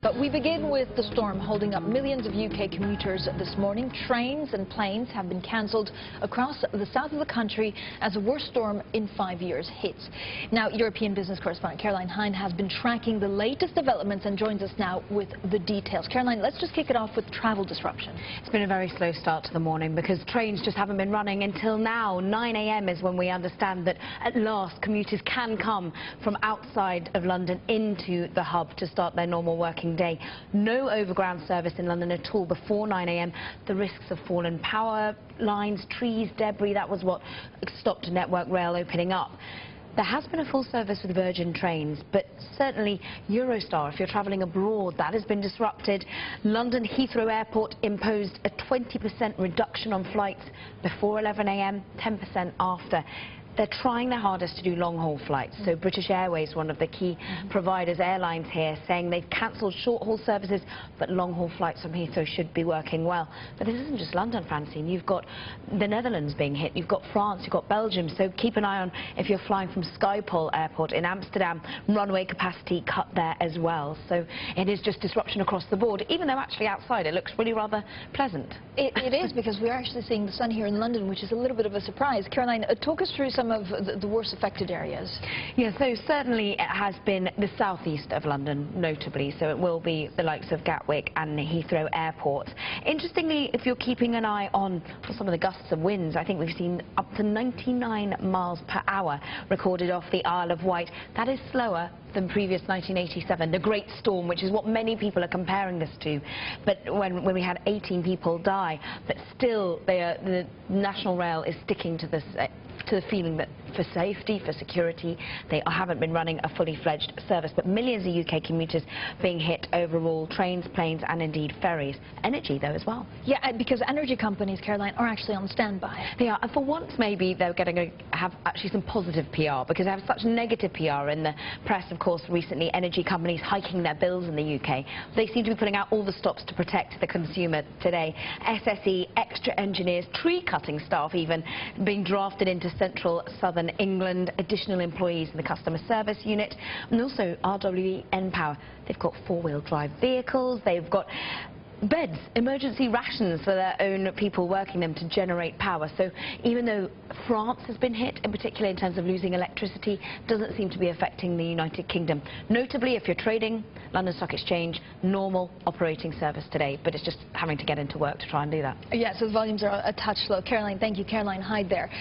But we begin with the storm holding up millions of UK commuters this morning. Trains and planes have been cancelled across the south of the country as the worst storm in 5 years hits. Now, European business correspondent Caroline Hine has been tracking the latest developments and joins us now with the details. Caroline, let's just kick it off with travel disruption. It's been a very slow start to the morning because trains just haven't been running until now. 9 a.m. is when we understand that at last commuters can come from outside of London into the hub to start their normal working day. No overground service in London at all before 9 a.m. The risks of fallen power lines, trees, debris, that was what stopped Network Rail opening up. There has been a full service with Virgin trains, but certainly Eurostar, if you're travelling abroad, that has been disrupted. London Heathrow Airport imposed a 20% reduction on flights before 11 a.m, 10% after. They're trying their hardest to do long-haul flights. So British Airways, one of the key providers, airlines here, saying they've cancelled short-haul services, but long-haul flights from Heathrow should be working well. But this isn't just London, Francine. You've got the Netherlands being hit. You've got France. You've got Belgium. So keep an eye on if you're flying from Schiphol Airport in Amsterdam. Runway capacity cut there as well. So it is just disruption across the board, even though actually outside it looks really rather pleasant. It is, because we're actually seeing the sun here in London, which is a little bit of a surprise. Caroline, talk us through some of the worst affected areas. Yeah, so certainly it has been the southeast of London, notably, so it will be the likes of Gatwick and Heathrow airports. Interestingly, if you're keeping an eye on some of the gusts of winds, I think we've seen up to 99 miles per hour recorded off the Isle of Wight. That is slower than previous 1987, the Great Storm, which is what many people are comparing this to. But when we had 18 people die, but still the National Rail is sticking to this to the feeling that for safety, for security, they haven't been running a fully fledged service. But millions of UK commuters being hit overall, trains, planes and indeed ferries. Energy though as well. Yeah, because energy companies, Caroline, are actually on standby. They are, and for once maybe they're going to have actually some positive PR, because they have such negative PR in the press, of course, recently, energy companies hiking their bills in the UK. They seem to be putting out all the stops to protect the consumer today. SSE, extra engineers, tree-cutting staff even being drafted into central southern England, additional employees in the customer service unit, and also RWE Npower. They've got four-wheel drive vehicles, they've got beds, emergency rations for their own people working them to generate power. So even though France has been hit, in particular in terms of losing electricity, doesn't seem to be affecting the United Kingdom. Notably, if you're trading, London Stock Exchange, normal operating service today, but it's just having to get into work to try and do that. Yeah, so the volumes are a touch low. Caroline, thank you. Caroline Hyde there.